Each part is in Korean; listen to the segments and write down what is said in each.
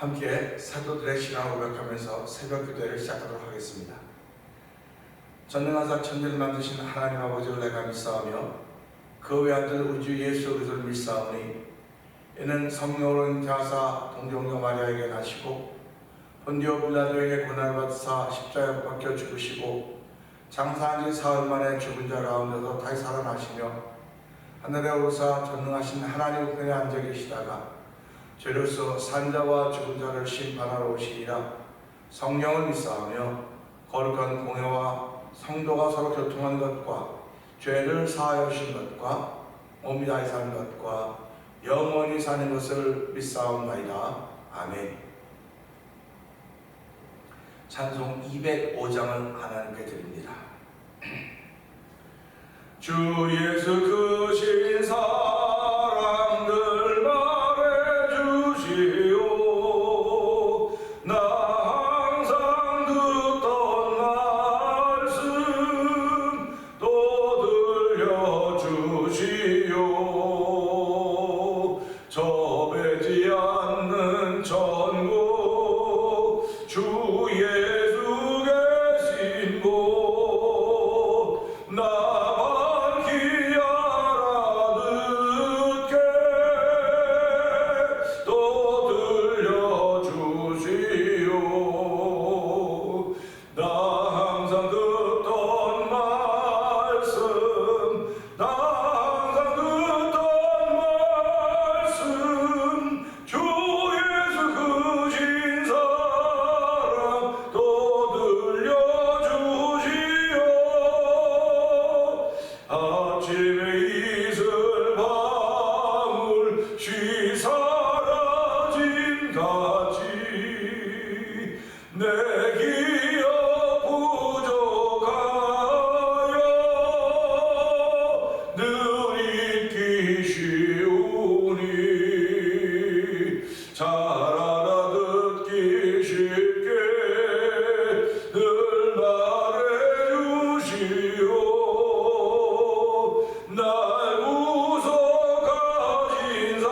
함께 사도들의 신앙을 고백하면서 새벽 기도회를 시작하도록 하겠습니다. 전능하사 천지를 만드신 하나님 아버지를 내가 믿사오며 그 외아들 우주 예수 그리스도를 믿사오니 이는 성령으로 잉태하사 동정녀 마리아에게 나시고 본디오 빌라도에게 고난을 받으사 십자가에 못 박혀 죽으시고 장사한 지 사흘 만에 죽은 자 가운데서 다시 살아나시며 하늘에 오르사 전능하신 하나님 우편에 앉아 계시다가 죄로서 산자와 죽은 자를 심판하러 오시리라. 성령을 믿사오며 거룩한 공회와 성도가 서로 교통한 것과 죄를 사하여 주신 것과 몸이 다시 사는 것과 영원히 사는 것을 믿사옵나이다. 아멘. 찬송 205장을 하나님께 드립니다. 주 예수 크신 사랑들 말해주시오. 나 항상 듣던 말씀 또 들려주시오. 접해지 않는 천국 주 예수 계신 곳 나만 귀알아듣게 또 들려주시오. 나 항상 듣던 말씀 나 항상 듣던 말씀 주 예수 크신 사랑 또 들려주시오. 아침에 이슬 방울 쉬 사라짐 같이 내 기억 부족하여 늘 잊기 쉬우니 잘 알아듣기 쉽게 늘 말해주시오. 날 구속하신 사랑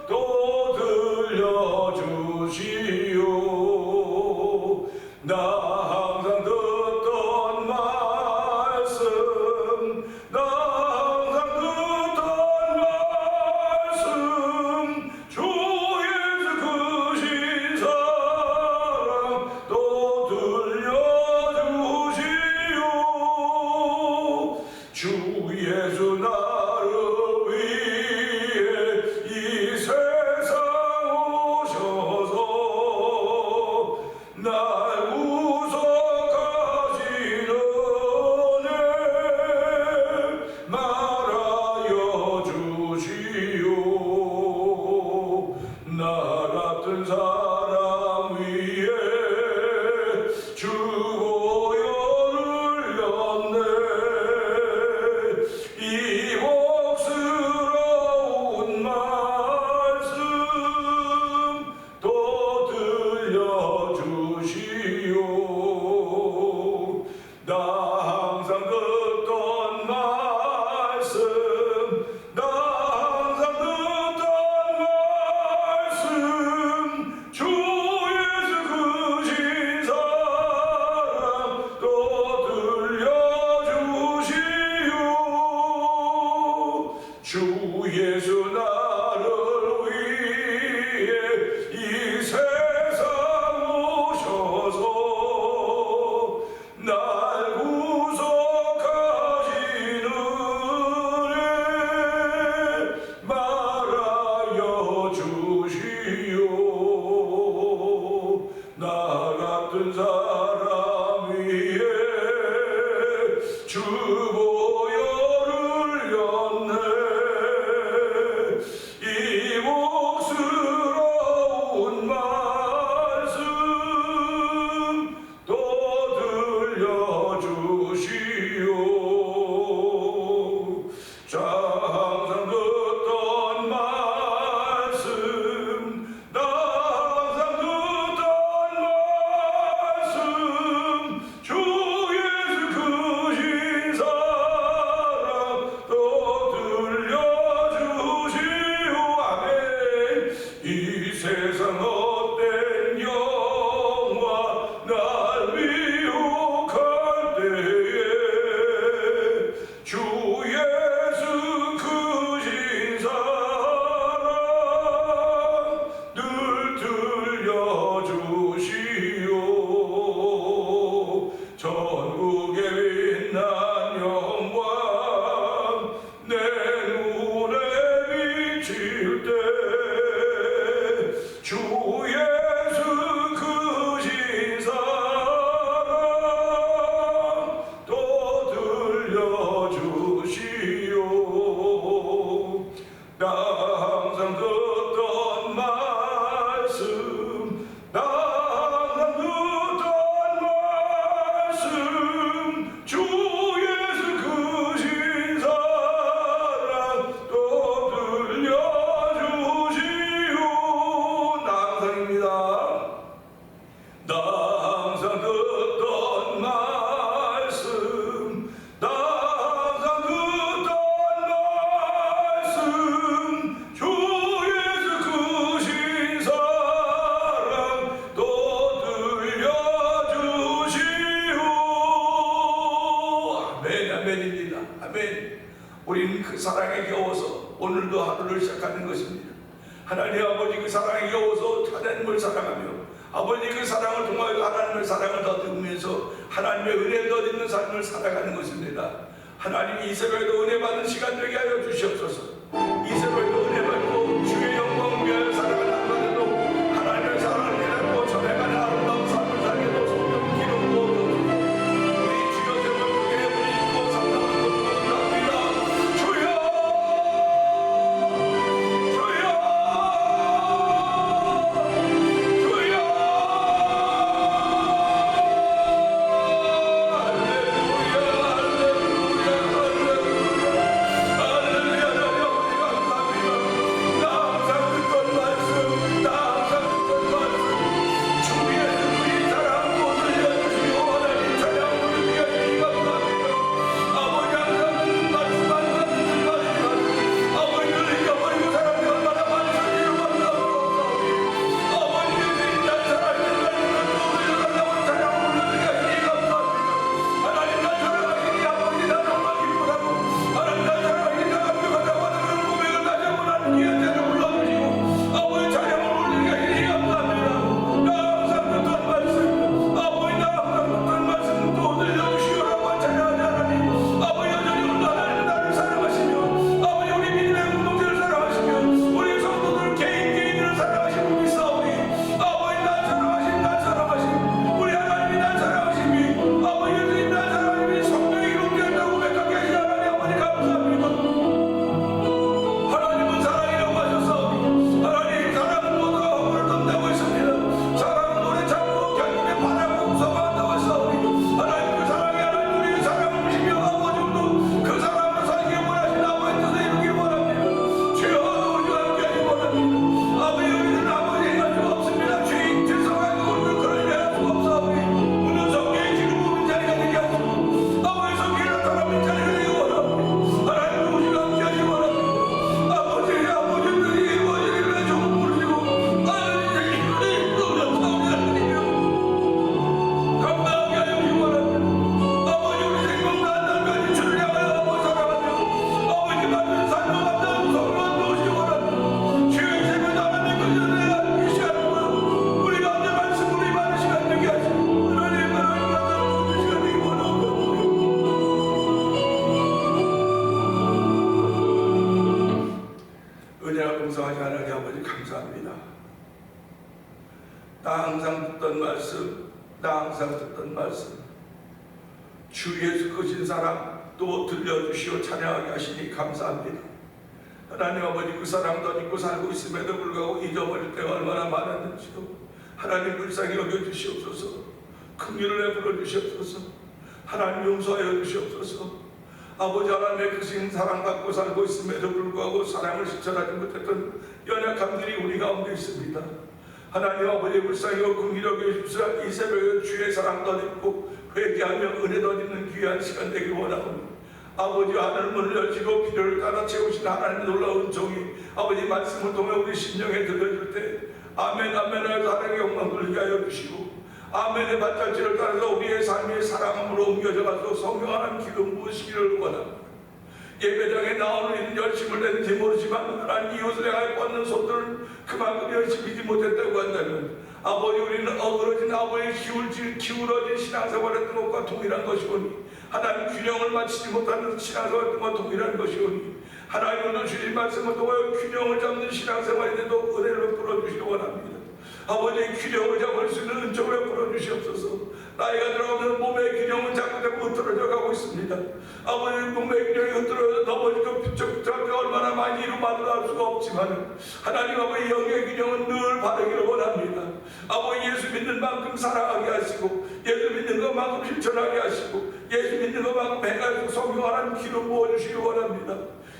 또 들려주시오. 나 항상 듣던 말씀 나 항상 듣던 말씀 오늘도 하루를 시작하는 것입니다. 하나님 아버지 그 사랑이 겨워서 하나님을 사랑하며 아버지 그 사랑을 통하여 하나님의 사랑을 더듬으면서 하나님의 은혜를 더듬는 삶을 살아가는 것입니다. 하나님 이 새벽에도 은혜 받는 시간 되게 하여 주시옵소서. 이 새벽에도 은혜 받고 주의 영광을 위하여 살아가는 한번에도 하나님의 사랑을 깨닫고 전해가는 아름다운 삶을 살게도 성령 기름 부어주옵소서. 우리 주여 제발 그렇게 우리 있고 상담을 돕습니다. 주여 풍성하신 하나님 아버지 감사합니다. 나 항상 듣던 말씀 주 예수 크신 사랑 또 들려주시오 찬양하게 하시니 감사합니다. 하나님 아버지 그 사랑 덧입고 살고 있음에도 불구하고 잊어버릴 때가 얼마나 많았는지도 하나님 불쌍히 여겨주시옵소서. 긍휼을 베풀어 주시옵소서. 하나님 용서하여 주시옵소서. 아버지 하나님의 크신 사랑 갖고 살고 있음에도 불구하고 사랑을 실천하지 못했던 연약함들이 우리 가운데 있습니다. 하나님 아버지 불쌍히 긍휼히 여겨주시옵소서. 이 새벽에 주의 사랑 덧입고 회개하며 은혜 덧입는 귀한 시간 되길 원하옵니다. 아버지 하늘 문을 여시고 필요를 따라 채우신 하나님의 놀라운 종이 아버지 말씀을 통해 우리 심령에 들려줄 때 아멘 아멘 하여 하나님의 영광 돌리게 하여 주시고 아멘의 발자취를 따라서 우리의 삶의 사랑으로 옮겨져 가서 성령 하나님 기름 부으시기를 원합니다. 예배당에 나오는 이는 열심을 냈는지 모르지만 하나님 이웃을 향하여 뻗는 손들을 그만큼 열심히지 못했다고 한다면 아버지 우리는 어그러진 아버지의 기울어진 신앙생활했던 것과 동일한 것이오니 하나님 균형을 맞추지 못하는 신앙생활했던 것과 동일한 것이오니 하나님 오늘 주신 말씀을 통하여 균형을 잡는 신앙생활인데도 은혜를 베풀어 주시기 원합니다. 아버지의 균형을 잡을 수 있는 은총을 베풀어 주시옵소서. 나이가 들어오면 몸의 균형은 자꾸 흐트러져 가고 있습니다. 아버지 몸의 균형이 흐트러져 넘어지고 비쩍비쩍 얼마나 많이 이루마도 알 수가 없지만 하나님 아버지 영의 균형은 늘 바르기를 원합니다. 아버지 예수 믿는 만큼 사랑하게 하시고 예수 믿는 것만큼 실천하게 하시고 예수 믿는 것만큼 해가지고 성령 하나님 기름 부어주시기 원합니다.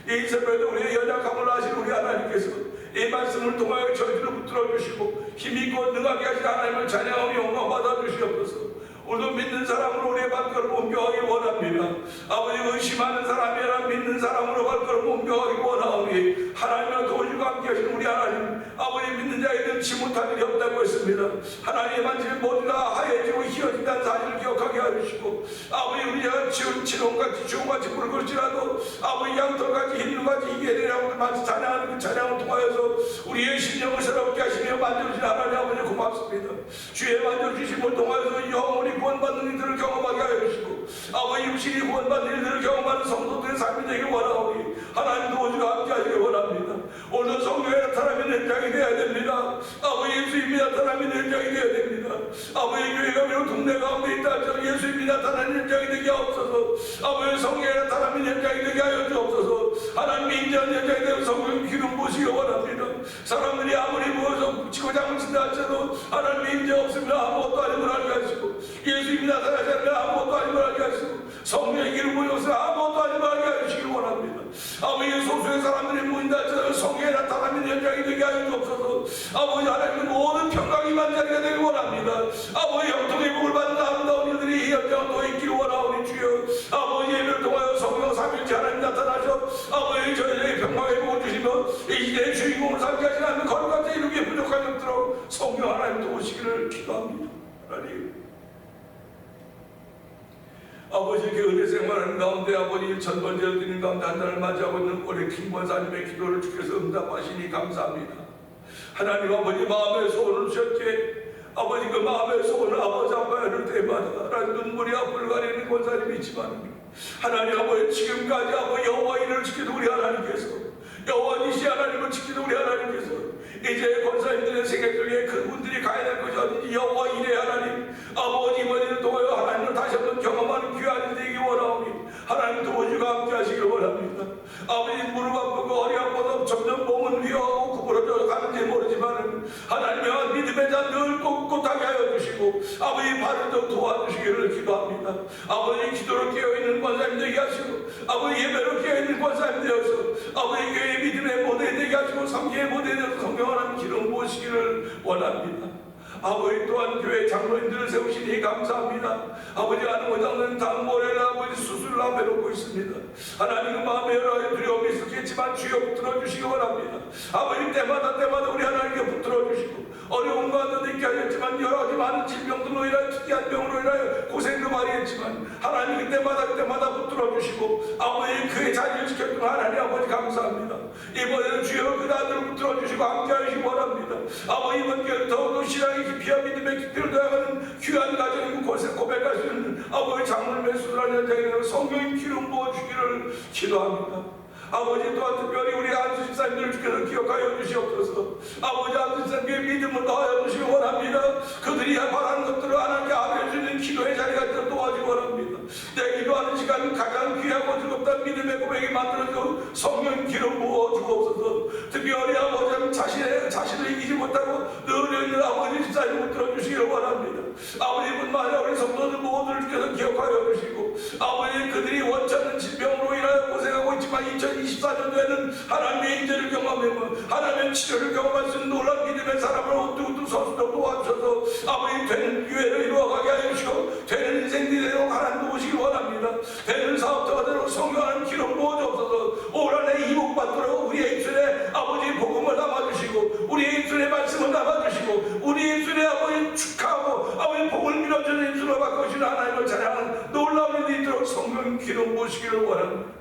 이 새벽에도 우리의 연약함을 아신 우리 하나님께서 이 말씀을 통하여 저희들을 붙들어 주시고 힘있고 능하게 하신 하나님을 찬양하며 영광 받아 주시옵소서. 오늘도 믿는 사람으로 우리의 발걸음 옮겨가기 원합니다. 아버지 의심하는 사람이 아니라 믿는 사람으로 발걸음 옮겨가기 원하오니 하나님과 도우시고 함께 하시는 우리 하나님 아버지 믿는 자에게 능치 못할 일이 없다고 했습니다. 하나님의 만짐이 모두 다 하얘지고 희어진다는 사실을 기억하게 해주시고 아버지 우리가 지은 시온같이 주홍같이 붉을지라도 아버지 양털같이 흰눈같이 이겨내라고 마치 찬양하는 그 찬양을 통하여서 우리의 심령을 새롭게 하시며 만져주신 하나님 아버지 고맙습니다. 주의 만져주심을 통하여서 영원히 구원받는 이들을 경험하게 하여 주시고 아버지 육신이 구원받는 이들을 경험하는 성도들의 삶이 되길 원하오니 하나님 도우시고 함께 하시길 원합니다. 오늘 성경에 나타나면 현장이 되어야 됩니다. 아버지 예수님이 나타나면 현장이 되어야 됩니다. 아버지 교회가 비록 동네 가운데 있다 할지라도 예수님이 나타나는 현장이 되게 하옵소서. 아버지 성경에 나타나면 현장이 되게 하여 주옵소서. 하나님이 인자한 현장이 되어 성경 기름 부으시기 원합니다. 사람들이 아무리 모여서 치고장을 친다 할지라도 하나님이 인자 없으면 아무것도 아니면 알게 하시고 예수님이 나타나지 않으면 아무것도 아니면 알게 하시고 성령의 기름 부어서 아무것도 아니면 알게 하시길 원합니다. 아버지 소수의 사람들이 모인다 할지라도 성경에 나타나면 현장이 되게 하여 주옵소서. 아버지 하나님은 모든 평강이 만자리가 되길 원합니다. 아버지 형통의 복을 받는 아름다운 이들이 이 현장을 더 있기를 원하오니 주여 아버지 예배를 통하여 성령 삼일째 하나님 나타나셔 아버지 저희에게 평강의 복을 주시며 이 시대의 주인공을 삼게 하시는 하나님 거룩한 이루기에 부족한 것들로 성령 하나님 도우시기를 기도합니다. 하나님 아버지 이렇게 은혜 생활하는 가운데 아버지 첫 번째로 드리는 가운데 한 달을 맞이하고 있는 우리 김권사님의 기도를 주께서 응답하시니 감사합니다. 하나님 아버지 마음의 소원을 주셨기에 아버지 그 마음의 소원을 아버지 앞에 이를 때마다 하나님 눈물이 앞을 가리는 권사님이 있지만 하나님 아버지 지금까지 아버지 여호와 이를 지키는 우리 하나님께서 여호와 니시 하나님을 지키는 우리 하나님께서 이제 권사님들의 생애 중에 그분들이 가야 될 것이 어딘지 여호와 이레 하나님 아버지 이번에를 통하여 하나님을 다시 한번 경험하는 귀한 일이 되기 원하오니 하나님 도우시고 함께 하시길 원합니다. 아버지 무릎 아프고 허리 아파도 점점 몸은 위험하고 구부러져 가는지 모르지만 하나님의 믿음의 자 늘 꼿꼿하게 하여 주시고 아버지 발을 좀 도와주시기를 기도합니다. 아버지 기도로 깨어있는 권사님 되게 하시고 아버지 예배로 깨어있는 권사님 되어서 아버지 교회의 믿음의 모델 되게 하시고 성경의 모델 되어서 성경하는 기름 부으시기를 원합니다. 아버지 또한 교회 장로님들을 세우시니 감사합니다. 아버지 안흥호 장로님 다음 모레를 아버지 수술을 앞에 놓고 있습니다. 하나님 마음에 여러 두려움이 있었겠지만 주여 붙들어 주시기 원합니다. 아버지 때마다 우리 하나님께 붙들어 주시고 어려운 가운데도 있게 하셨지만 여러 가지 많은 질병들로 인하여 특이한 병으로 인하여 고생도 많이 했지만 하나님 그때마다 붙들어 주시고 아버지 그의 자리를 지켜주는 하나님 아버지 감사합니다. 이번에는 주여 그 아들을 붙들어 주시고 함께 하시기 원합니다. 아버지 이번 기회를 더욱더 신앙의 깊이와 믿음의 깊이를 더하는 귀한 가정이고 곳에 고백할 수 있는 아버지 장로님의 수술한 현장에 성령의 기름 부어주기를 기도합니다. 아버지 또한 특별히 우리 안수 집사님들을 주께서 기억하여 주시옵소서. 아버지 안수 집사님의 믿음을 더하여 주시기 원합니다. 그들이 바라는 것들을 하나님께 알려주는 기도의 자리가 있도록 도와주기 원합니다. 내 기도하는 시간 가장 귀하고 즐겁다는 믿음의 고백이 만들어지고 성령 기름 부어주옵소서. 특별히 아버지 자신을 이기지 못하고 늘 있는 아버지 집사님을 들어주시기를 원합니다. 아버지뿐만 아니라 우리 성도들 모두를 주께서 기억하여 주시고 아버지 그들이 원치 않는 질병으로 인하여 고생하고 있지만 2024년도에는 하나님의 인재를 경험하며 하나님의 치료를 경험할 수 있는 놀라운 믿음의 사람을 우뚝우뚝 서수도 도와주셔서 아버지 되는 기회를 이루어가게 하여 주시고 되는 인생들이 되도록 하나님 도우시기 원합니다. 되는 사업자가 되도록 성령하는 기름 부어주옵소서. 올 한해 이복받도록 우리의 입술에 아버지 복음을 담아주시고 우리의 입술에 말씀을 담아주시고 우리의 입술에 아버지 축하하고 아버지 복을 밀어주는 입술로 바꾸시는 하나님을 찬양하는 놀라운 일이 있도록 성령 기름 부으시기를 원합니다.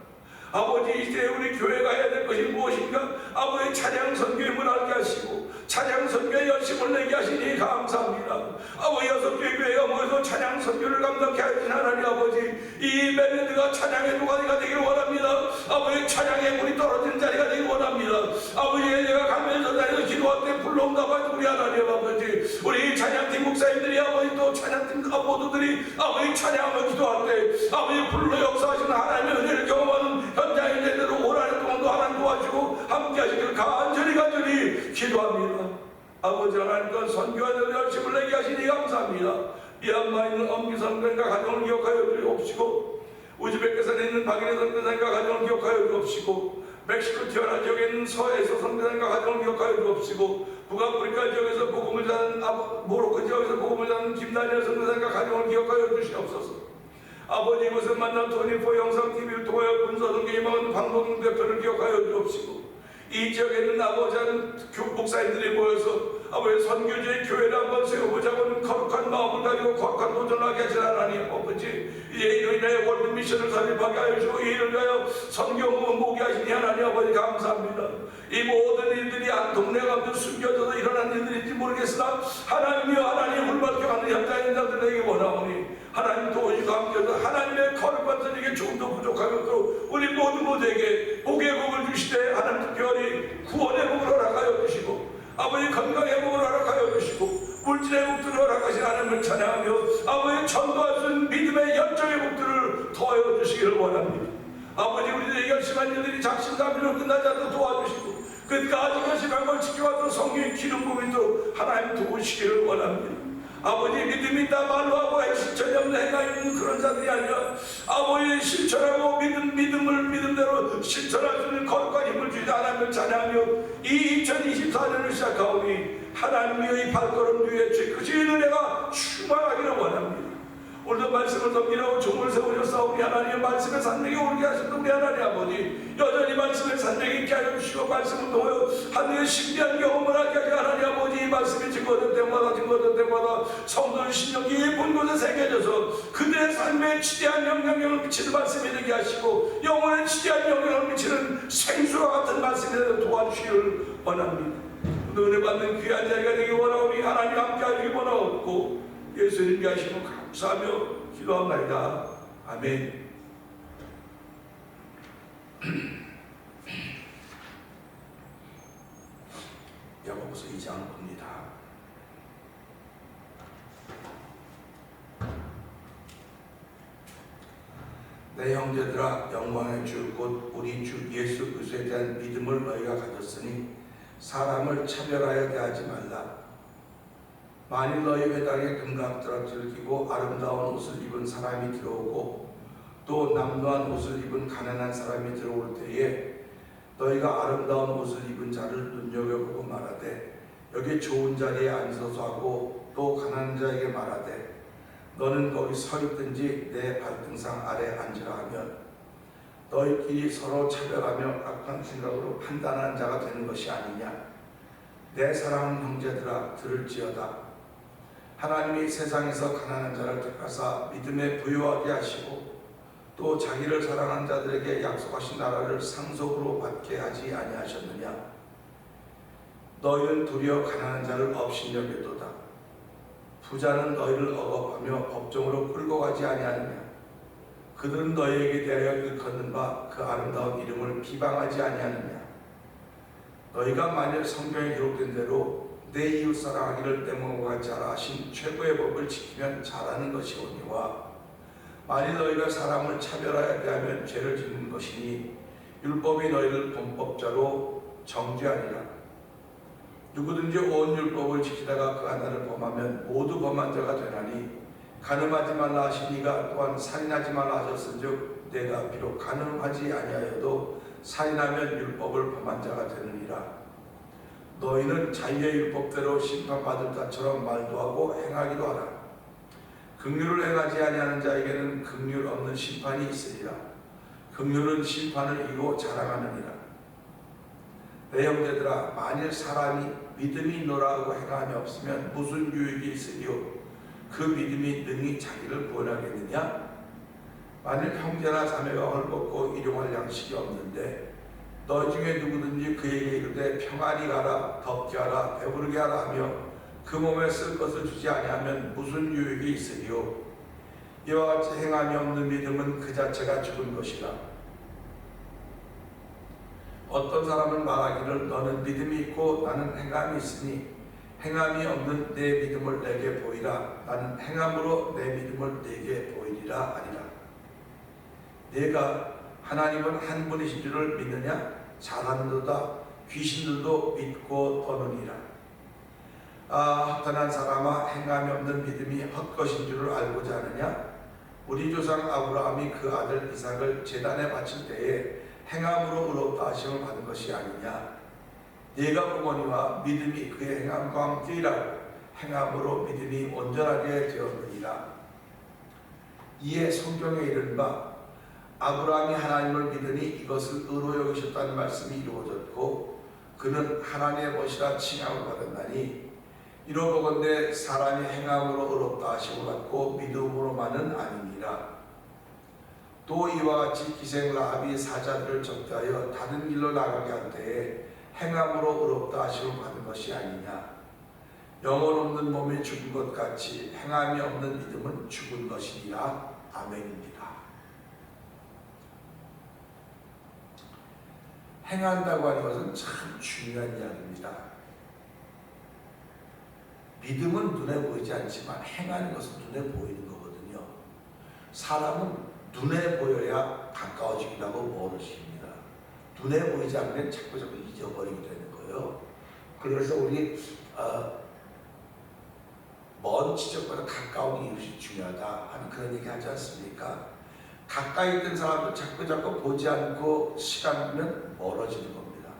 아버지 이제 우리 교회가 해야 될 것이 무엇인가? 아버지 찬양 선교에 문하게 하시고 찬양 선교에 열심을 내게 하시니 감사합니다. 아버지 6개 교회가 모여서 찬양 선교를 감당케 하신 하나님 아버지 이 멜로디가 찬양의 도가니가 되길 원합니다. 아버지 찬양의 물이 떨어지는 자리가 되길 원합니다. 아버지 내가 가면서 자리에서 기도할 때 불러온다고 우리 하나님 아버지 우리 찬양팀 목사님들이 아버지 또 찬양팀 모두들이 아버지 찬양을 기도할 때 아버지 불러 역사하시는 하나님의 은혜를 경험하는 현장의 제대로 올 한해 동안도 하나님 도와주고 함께 하시기를 간절히 기도합니다. 아버지 하나님과 선교하는 열심을 내게 하시니 감사합니다. 미얀마에 있는 엄기 선교사님과 가정을 기억하여 주옵시고 우즈베키스탄에 있는 박인혜 선교사님과 가정을 기억하여 주옵시고 멕시코 티와나 지역에 있는 서해에서 선교사님과 가정을 기억하여 주옵시고 북아프리카 지역에서 복음을 전하는 모로코 지역에서 복음을 전하는 김다니엘 선교사님과 가정을 기억하여 주시옵소서. 아버지 이곳에 만난 토니포 영상TV를 통하여 분서동계 임하는 방송 대표를 기억하여 주옵시고 이 지역에 있는 아버지 하는 목사님들이 모여서 아버지 선교지의 교회를 한번 세워보자고는 거룩한 마음을 가지고 거룩한 도전하게 하신 하나님 아버지, 이제 이로 인하여 월드 미션을 설립하게 하여 주고 이를 위하여 선교문을 모게 하시니 하나님 아버지 감사합니다. 이 모든 일들이 한 동네 가운데 숨겨져서 일어난 일들인지 모르겠으나 하나님이여 하나님 훌륭하는 현장인 자들에게 원하오니 하나님 도우시고 함께해서 하나님의 거룩한 선에게 조금도 부족함이 없도록 우리 모두에게 복의 복을 주시되 하나님 특별히 구원의 복을 허락하여 주시고 아버지 건강의 복을 허락하여 주시고 물질의 복들을 허락하신 하나님을 찬양하며 아버지 전도할 수 있는 믿음의 열정의 복들을 더하여 주시기를 원합니다. 아버지 우리들의 열심한 일들이 작심삼일로 끝나지 않도록 도와주시고 끝까지 열심한 걸 지켜와서 성령의 기름 부음이 있도록 하나님 도우시기를 원합니다. 아버지 믿음이 있다 말로 하고 실천이 없는 행함이 있는 그런 자들이 아니라 아버지 실천하고 믿음대로 실천할 수 있는 거룩한 힘을 주시는 하나님을 찬양하며 이 2024년을 시작하오니 하나님의 이 발걸음 위에 주 크신 은혜가 충만하기를 원합니다. 오늘도 말씀을 덤비라고 종을 세우셨사오니 하나님의 말씀의 산맥에 오르게 하신 우리 하나님 아버지 여전히 말씀의 산맥에 있게 하여 주시고 말씀을 통하여 하늘의 신비한 경험을 하게 하여 하나님 아버지 이 말씀이 증거될 때마다 성도의 신령이 본 곳에 새겨져서 그들의 삶에 지대한 영향력을 미치는 말씀이 되게 하시고 영혼에 지대한 영향력을 미치는 생수와 같은 말씀이 되도록 도와주시기를 원합니다. 은혜 받는 귀한 자리가 되기 원하오니 하나님 함께 하시기 원하옵고 예수님께 하시고 감사하며 기도합니다. 아멘. 야고보서 2장 봅니다. 내 형제들아 영광의 주 곧 우리 주 예수 그리스도에 대한 믿음을 너희가 가졌으니 사람을 차별하여 대하지 말라. 만일 너희 회당에 금강떠러지를 끼고 아름다운 옷을 입은 사람이 들어오고 또 남루한 옷을 입은 가난한 사람이 들어올 때에 너희가 아름다운 옷을 입은 자를 눈여겨보고 말하되 여기 좋은 자리에 앉아서 하고 또 가난한 자에게 말하되 너는 거기 서 있든지 내 발등상 아래 앉으라 하면 너희끼리 서로 차별하며 악한 생각으로 판단하는 자가 되는 것이 아니냐. 내 사랑하는 형제들아 들을지어다. 하나님이 세상에서 가난한 자를 택하사 믿음에 부유하게 하시고 또 자기를 사랑하는 자들에게 약속하신 나라를 상속으로 받게 하지 아니하셨느냐. 너희는 도리어 가난한 자를 업신여겨도다. 부자는 너희를 억압하며 법정으로 끌고 가지 아니하느냐. 그들은 너희에게 대하여 일컫는 바 그 아름다운 이름을 비방하지 아니하느냐. 너희가 만일 성경에 기록된 대로 내 이웃 사랑하기를 떼먹어 같이 하라 하신 최고의 법을 지키면 잘하는 것이오니와 만일 너희가 사람을 차별하여 대하면 죄를 짓는 것이니 율법이 너희를 범법자로 정죄하니라. 누구든지 온 율법을 지키다가 그 하나를 범하면 모두 범한 자가 되나니 간음하지 말라 하시니가 또한 살인하지 말라 하셨은즉 내가 비록 간음하지 아니하여도 살인하면 율법을 범한 자가 되느니라. 너희는 자유의 율법대로 심판받을 자처럼 말도 하고 행하기도 하라. 긍휼을 행하지 아니하는 자에게는 긍휼 없는 심판이 있으리라. 긍휼은 심판을 이루어 자랑하느니라. 내 형제들아 만일 사람이 믿음이 있노라 하고 행함이 없으면 무슨 유익이 있으리요. 그 믿음이 능히 자기를 구원하겠느냐. 만일 형제나 자매가 헐벗고 일용할 양식이 없는데 너희 중에 누구든지 그에게 이르되 평안히 가라 덥게 하라 배부르게 하라 하며 그 몸에 쓸 것을 주지 아니하면 무슨 유익이 있으리요. 이와 같이 행함이 없는 믿음은 그 자체가 죽은 것이라. 어떤 사람은 말하기를 너는 믿음이 있고 나는 행함이 있으니 행함이 없는 내 믿음을 내게 보이라. 나는 행함으로 내 믿음을 내게 보이리라 하리라. 내가 하나님은 한 분이신 줄을 믿느냐? 잘하는도다. 귀신들도 믿고 떠느니라. 허탄한 사람아 행함이 없는 믿음이 헛것인 줄을 알고자 하느냐? 우리 조상 아브라함이 그 아들 이삭을 제단에 바칠 때에 행함으로 의롭다 하심을 받은 것이 아니냐. 네가 보거니와 믿음이 그의 행함과 함께 일하고 행함으로 믿음이 온전하게 되었느니라. 이에 성경에 이른바 아브라함이 하나님을 믿으니 이것을 의로 여기셨다는 말씀이 이루어졌고 그는 하나님의 벗이라 칭함을 받았나니 이로보건대 사람이 행함으로 의롭다 하심을 받고 믿음으로만은 아니니라. 또 이와 같이 기생 라합이 사자들을 접대하여 다른 길로 나가게 할 때에 행함으로 의롭다 하심을 받은 것이 아니냐. 영혼 없는 몸이 죽은 것 같이 행함이 없는 믿음은 죽은 것이니라. 아멘입니다. 행한다고 하는 것은 참 중요한 이야기입니다. 믿음은 눈에 보이지 않지만 행하는 것은 눈에 보이는 거거든요. 사람은 눈에 보여야 가까워지기도 하고 멀어집니다. 눈에 보이지 않으면 자꾸 잊어버리게 되는 거예요. 그래서 우리 먼 지적보다 가까운 이웃이 중요하다 하는 그런 얘기 하지 않습니까? 가까이 있던 사람도 자꾸 보지 않고 시간 두면 멀어지는 겁니다.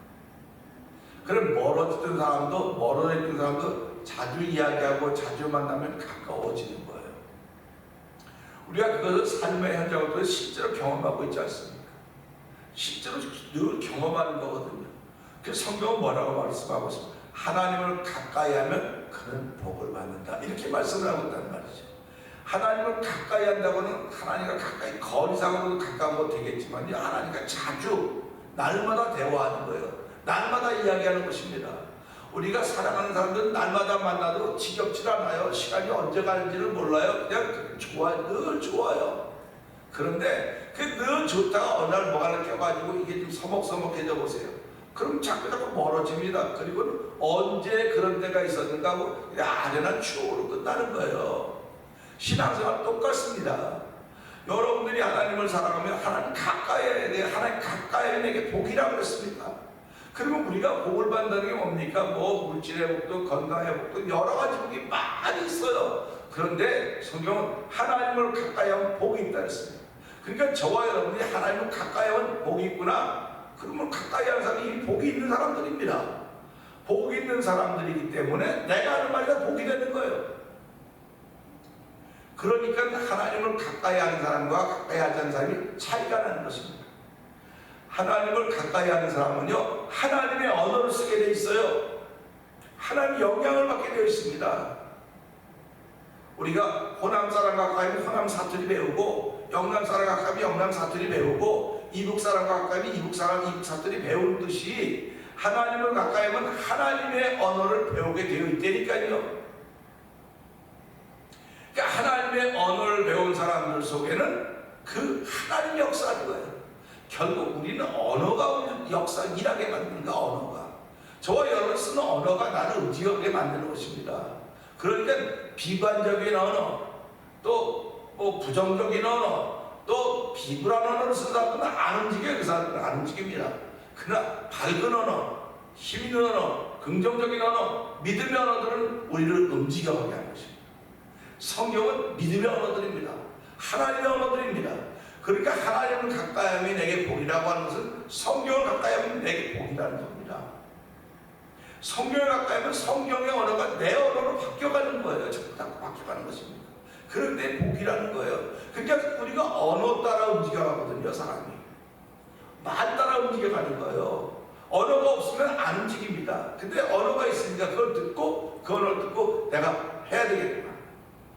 그럼 멀어지던 사람도 자주 이야기하고 자주 만나면 가까워지는 거예요. 우리가 그것을 삶의 현장으로 실제로 경험하고 있지 않습니까? 실제로 늘 경험하는 거거든요. 그래서 성경은 뭐라고 말씀하고 있습니까? 하나님을 가까이 하면 그는 복을 받는다. 이렇게 말씀을 하고 있다는 말이죠. 하나님을 가까이 한다고는 하나님과 가까이 거리상으로도 가까운 거 되겠지만 하나님과 자주 날마다 대화하는 거예요. 날마다 이야기하는 것입니다. 우리가 사랑하는 사람들은 날마다 만나도 지겹질 않아요. 시간이 언제 가는지를 몰라요. 그냥 늘 좋아요. 그런데 그 늘 좋다가 어느 날 뭐가 껴가지고 이게 좀 서먹서먹해져 보세요. 그럼 자꾸 멀어집니다. 그리고 언제 그런 때가 있었는가 하고 아련한 추억으로 끝나는 거예요. 신앙생활 똑같습니다. 여러분들이 하나님을 사랑하면 하나님 가까이 해야 돼. 하나님 가까이 하면 내게 복이라고 그랬습니다. 그러면 우리가 복을 받는다는 게 뭡니까? 뭐 물질의 복도 건강의 복도 여러 가지 복이 많이 있어요. 그런데 성경은 하나님을 가까이 하면 복이 있다 했습니다. 그러니까 저와 여러분들이 하나님을 가까이 하면 복이 있구나. 그러면 가까이 하는 사람이 이미 복이 있는 사람들입니다. 복이 있는 사람들이기 때문에 내가 하는 말이 다 복이 되는 거예요. 그러니까 하나님을 가까이 하는 사람과 가까이 하지 않는 사람이 차이가 나는 것입니다. 하나님을 가까이 하는 사람은요, 하나님의 언어를 쓰게 되어 있어요. 하나님의 영향을 받게 되어 있습니다. 우리가 호남 사람 가까이 하면 호남 사투리 배우고, 영남 사람 가까이 하면 영남 사투리 배우고, 이북 사람 가까이 하면 이북 사투리 배우는 듯이 하나님을 가까이 하면 하나님의 언어를 배우게 되어 있다니까요. 그러니까 하나님의 언어를 배운 사람들 속에는 그 하나님 역사인 거예요. 결국 우리는 언어가 역사 일하게 만드는가. 언어가 저와 여러분 쓰는 언어가 나를 움직이게 만드는 것입니다. 그러니까 비관적인 언어, 또 뭐 부정적인 언어, 또 비굴한 언어를 쓰는 사람들은 안 움직여요. 그 사람들은 안 움직입니다. 그러나 밝은 언어, 힘 있는 언어, 긍정적인 언어, 믿음의 언어들은 우리를 움직여가게 하는 것입니다. 성경은 믿음의 언어들입니다. 하나님의 언어들입니다. 그러니까 하나님을 가까이 하면 내게 복이라고 하는 것은 성경을 가까이 하면 내게 복이라는 겁니다. 성경을 가까이 하면 성경의 언어가 내 언어로 바뀌어가는 거예요. 자꾸 바뀌어가는 것입니다. 그런데 복이라는 거예요. 그러니까 우리가 언어 따라 움직여가거든요. 사람이 말 따라 움직여가는 거예요. 언어가 없으면 안 움직입니다. 근데 언어가 있으니까 그걸 듣고 그 언어를 듣고 내가 해야 되겠구나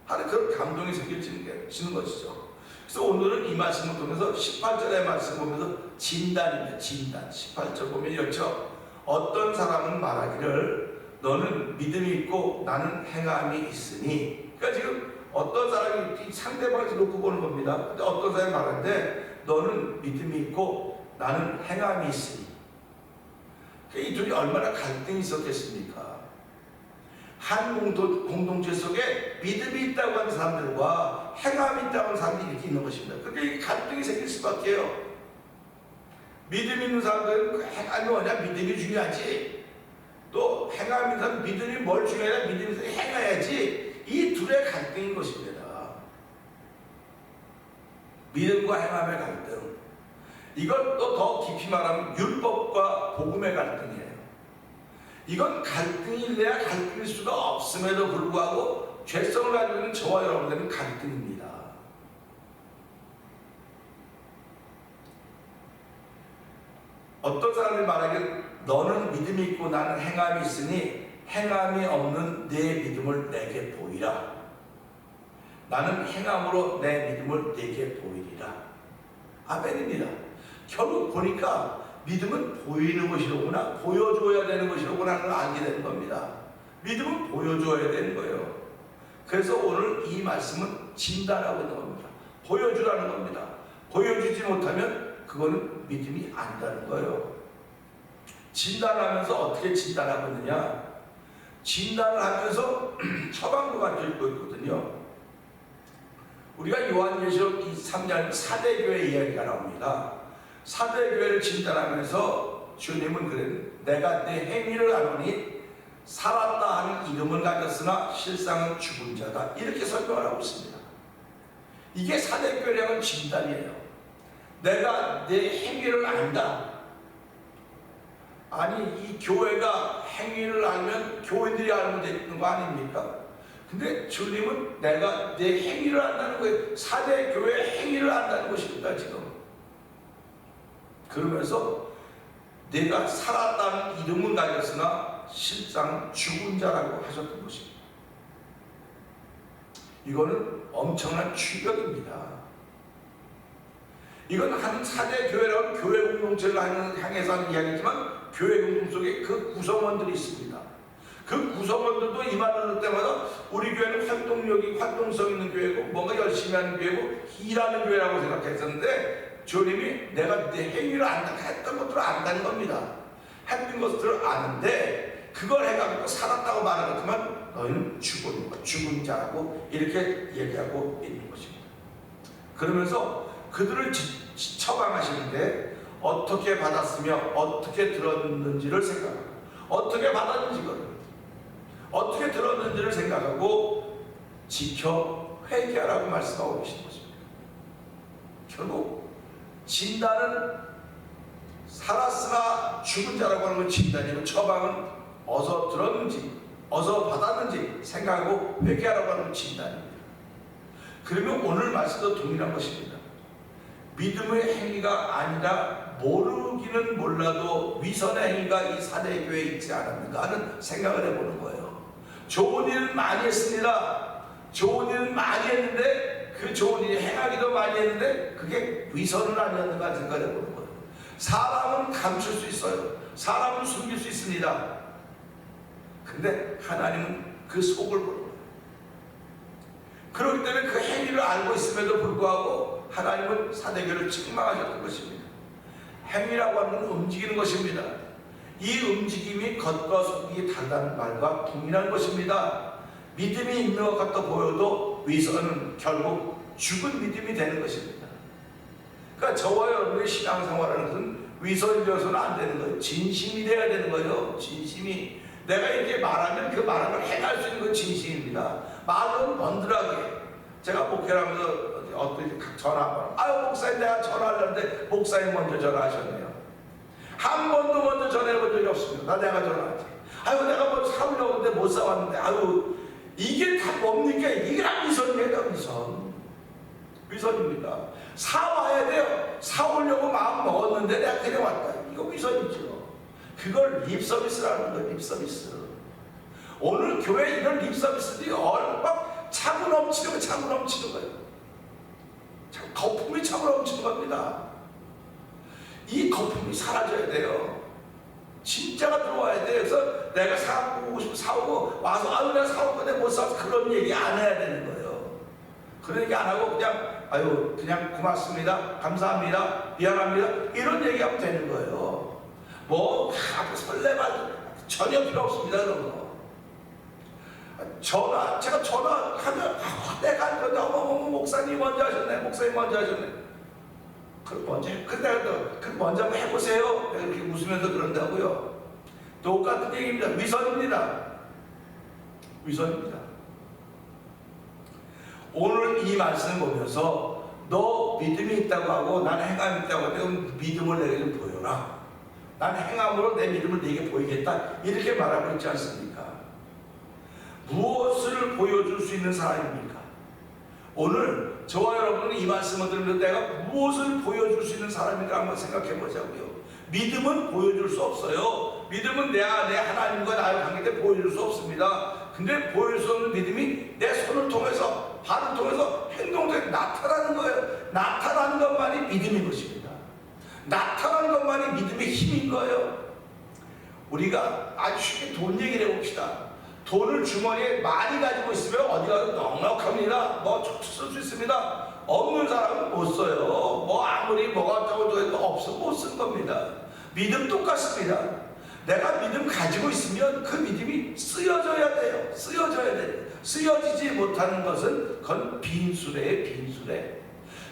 하는 그런 감동이 생겨지는 것이죠. 그래서 오늘은 이 말씀을 통해서 18절의 말씀 보면서 진단입니다. 진단. 18절 보면 이렇죠. 어떤 사람은 말하기를 너는 믿음이 있고 나는 행함이 있으니. 그러니까 지금 어떤 사람이 상대방을 놓고 보는 겁니다. 근데 어떤 사람이 말하는데 너는 믿음이 있고 나는 행함이 있으니. 그러니까 이 둘이 얼마나 갈등이 있었겠습니까? 한 공동체 속에 믿음이 있다고 하는 사람들과 행함이 있다고 하는 사람들이 이렇게 있는 것입니다. 그러니까 갈등이 생길 수밖에 요. 믿음 있는 사람들은 행함이 뭐냐? 믿음이 중요하지. 또 행함이 있는 사람은 믿음이 뭘 중요하냐? 믿음이 행해야지. 이 둘의 갈등인 것입니다. 믿음과 행함의 갈등. 이것도 더 깊이 말하면 율법과 복음의 갈등이에요. 이건 갈등이래야 갈등일 수가 없음에도 불구하고 죄성을 가지고 있는 저와 여러분들은 갈등입니다. 어떤 사람이 말하기를 너는 믿음이 있고 나는 행함이 있으니 행함이 없는 내 믿음을 내게 보이라. 나는 행함으로 내 믿음을 내게 보이리라. 아멘입니다. 결국 보니까 믿음은 보이는 것이로구나, 보여줘야 되는 것이로구나 하는 걸 알게 되는 겁니다. 믿음은 보여줘야 되는 거예요. 그래서 오늘 이 말씀은 진단하고 있는 겁니다. 보여주라는 겁니다. 보여주지 못하면 그거는 믿음이 아니라는 거예요. 진단하면서 어떻게 진단하고 있느냐? 진단을 하면서 처방도 가지고 있고 있거든요. 우리가 요한계시록 3장 4대 교회 이야기가 나옵니다. 4대 교회를 진단하면서 주님은 그랬는데, 내가 내 행위를 아노니 살았다 하는 이름을 가졌으나 실상은 죽은 자다, 이렇게 설명을 하고 있습니다. 이게 4대 교회라는 진단이에요. 내가 내 행위를 안다. 아니, 이 교회가 행위를 알면 교인들이 알면 되는 거 아닙니까? 근데 주님은 내가 내 행위를 안다는 거예요. 4대 교회의 행위를 안다는 것입니다, 지금. 그러면서 내가 살았다는 이름은 가졌으나 실상 죽은 자라고 하셨던 것입니다. 이거는 엄청난 충격입니다. 이건 한 4대 교회라는 교회 공동체를 향해서 하는 이야기지만 교회 공동 속에 그 구성원들이 있습니다. 그 구성원들도 이 말을 듣을 때마다 우리 교회는 활동성 있는 교회고 뭔가 열심히 하는 교회고 일하는 교회라고 생각했었는데, 주님이 내가 내 행위를 안다, 했던 것들을 안다는 겁니다. 했던 것들을 아는데 그걸 해가지고 살았다고 말하는 것만 너희는 죽은 자라고 이렇게 얘기하고 있는 것입니다. 그러면서 그들을 처방하시는데 어떻게 받았으며 어떻게 들었는지를 생각하고, 어떻게 받았는지, 어떻게 들었는지를 생각하고 지켜 회개하라고 말씀하고 계신 것입니다. 결국 진단은 살았으나 죽은 자라고 하는 건 진단이고, 처방은 어서 들었는지 어서 받았는지 생각하고 회개하라고 하는 건 진단입니다. 그러면 오늘 말씀도 동일한 것입니다. 믿음의 행위가 아니라 모르기는 몰라도 위선의 행위가 이 4대 교회에 있지 않았는가 하는 생각을 해보는 거예요. 좋은 일을 많이 했습니다. 좋은 일을 많이 했는데 그 좋은 일 행하기도 많이 했는데 그게 위선은 아니었는가 하는 생각을 해보는 거예요. 사람은 감출 수 있어요. 사람은 숨길 수 있습니다. 근데 하나님은 그 속을 보는 거예요. 그렇기 때문에 그 행위를 알고 있음에도 불구하고 하나님은 4대 교회를 책망하셨던 것입니다. 행위라고 하는 건 움직이는 것입니다. 이 움직임이 겉과 속이 다르다는 말과 동일한 것입니다. 믿음이 있는 것 같아 보여도 위선은 결국 죽은 믿음이 되는 것입니다. 그러니까 저와 여러분의 신앙생활하는 것은 위선이 되어서는 안 되는 거예요. 진심이 돼야 되는 거예요. 진심이. 내가 이렇게 말하면 그 말한 걸 행할 수 있는 건 진심입니다. 말은 번들하게. 제가 목회를 하면서 어떤 전화, 아유 목사님 내가 전화하려는데 목사님 먼저 전화하셨네요. 한 번도 먼저 전화해본 적이 없습니다. 내가 전화하지. 아유 내가 뭐 사오려고 하는데 못 사왔는데, 아유 이게 다 뭡니까? 이게 다 위선이에요. 위선입니다. 사와야 돼요. 사오려고 마음 먹었는데 내가 그냥 왔다. 이거 위선이죠. 그걸 립서비스라는 거예요. 립서비스. 오늘 교회 이런 립서비스들이 막 차고 넘치는 거예요. 거품이 차고 넘치는 겁니다. 이 거품이 사라져야 돼요. 진짜가 들어와야 돼요. 그래서 내가 사고 싶으면 사오고 와서 아유 내가 사올 건데 못 사서 그런 얘기 안 해야 되는 거예요. 그런 얘기 안 하고 그냥 아유 그냥 고맙습니다, 감사합니다, 미안합니다 이런 얘기하면 되는 거예요. 뭐 설레만 전혀 필요 없습니다. 그런 거. 제가 전화하면 내가 할 건데 목사님 먼저 하셨네, 목사님 먼저 하셨네. 그럼 먼저 그럼 먼저 한번 해보세요. 이렇게 웃으면서 그런다고요. 똑같은 얘기입니다. 위선입니다. 오늘 이 말씀을 보면서 너 믿음이 있다고 하고 나는 행함이 있다고 하고 믿음을 내게 좀 보여라. 나는 행함으로 내 믿음을 내게 보이겠다. 이렇게 말하고 있지 않습니까? 무엇을 보여줄 수 있는 사람입니까? 오늘 저와 여러분은 이 말씀을 들으면서 내가 무엇을 보여줄 수 있는 사람인가 한번 생각해 보자고요. 믿음은 보여줄 수 없어요. 믿음은 내 안에 하나님과 나의 관계 때 보여줄 수 없습니다. 근데 보여줄 수 없는 믿음이 내 손을 통해서, 발을 통해서 행동에 나타나는 거예요. 나타나는 것만이 믿음인 것입니다. 나타나는 것만이 믿음의 힘인 거예요. 우리가 아주 쉽게 돈 얘기를 해봅시다. 돈을 주머니에 많이 가지고 있으면 어디 가서 넉넉합니다. 뭐 쓸 수 있습니다. 없는 사람은 못 써요. 뭐 아무리 뭐가 어쩌고 해도 없어 못 쓴 겁니다. 믿음 똑같습니다. 내가 믿음 가지고 있으면 그 믿음이 쓰여져야 돼요. 쓰여져야 돼요. 쓰여지지 못하는 것은 그건 빈수레예요. 빈수레.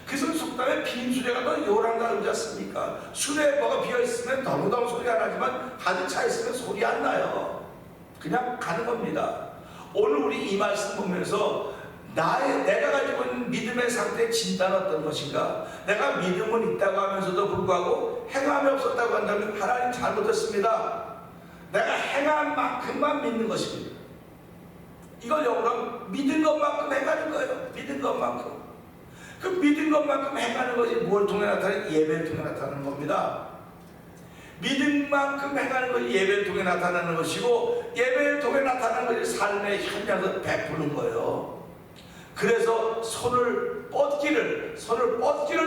그래서 속담에 빈수레가 더 요란다 그러지 않습니까? 수레에 뭐가 비어있으면 덩덩 소리가 나지만 가득 차있으면 소리 안 나요. 그냥 가는 겁니다. 오늘 우리 이 말씀 보면서 내가 가지고 있는 믿음의 상태의 진단은 어떤 것인가? 내가 믿음은 있다고 하면서도 불구하고 행함이 없었다고 한다면 하나님 잘못했습니다. 내가 행한 만큼만 믿는 것입니다. 이걸 영어로 믿은 것만큼 행하는 거예요. 믿은 것만큼. 그 믿은 것만큼 행하는 것이 뭘 통해 나타나는? 예배를 통해 나타나는 겁니다. 믿은 만큼 행하는 것이 예배를 통해 나타나는 것이고, 예배를 통해 나타나는 것이 삶의 현장에서 베푸는 거예요. 그래서 손을 뻗기를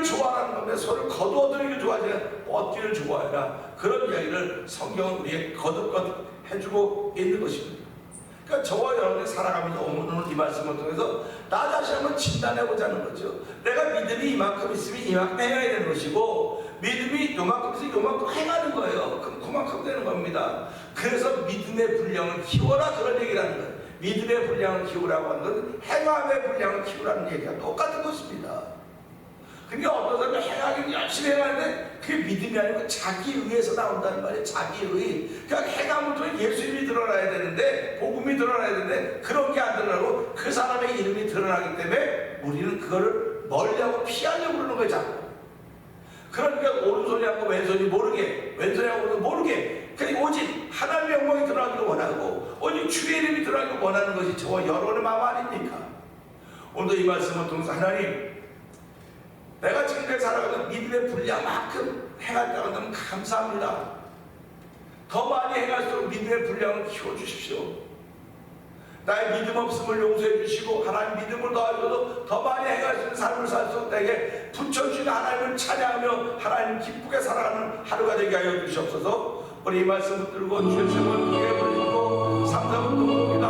좋아하는 겁니다. 손을 거두어들이기를 좋아하지 않아요. 뻗기를 좋아해라. 그런 이야기를 성경은 우리에게 거듭거듭 해주고 있는 것입니다. 그러니까 저와 여러분이 살아가면서 오늘 이 말씀을 통해서 나 자신 한번 진단해보자는 거죠. 내가 믿음이 이만큼 있으면 이만큼 행해야 되는 것이고, 믿음이 요만큼 있으면 요만큼 행하는 거예요. 그럼 그만큼 되는 겁니다. 그래서 믿음의 분량을 키워라, 그런 얘기를 하는 거예요. 믿음의 분량을 키우라고 하는 것은 행함의 분량을 키우라는 얘기가 똑같은 것입니다. 그러니까 어떤 사람이 행하기는 열심히 행하는데 그게 믿음이 아니고 자기 의에서 나온다는 말이에요. 자기 의. 그러니까 행함을 통해 예수님이 드러나야 되는데, 복음이 드러나야 되는데 그런 게 안 드러나고 그 사람의 이름이 드러나기 때문에 우리는 그거를 멀리하고 피하려고 그러는 거예요. 자꾸. 그러니까 오른손이 하고 왼손이 모르게, 왼손이 하고 오른손이 모르게, 그러니까 오직 하나님의 영광이 드러나기를 원하고 오직 주의 이름이 드러나기를 원하는 것이 저와 여러분의 마음 아닙니까? 오늘도 이 말씀을 통해서 하나님, 내가 지금까지 살아가는 믿음의 분량만큼 행했다고 한다면 감사합니다. 더 많이 행할수록 믿음의 분량을 키워주십시오. 나의 믿음 없음을 용서해 주시고 하나님 믿음을 더하셔도 더 많이 행할 수 있는 삶을 살 수 없게 내게 붙여주신 하나님을 찬양하며 하나님 기쁘게 살아가는 하루가 되게 하여 주시옵소서. 우리 이 말씀을 들고 주의 세번 크게 벌리고 3, 4분 동안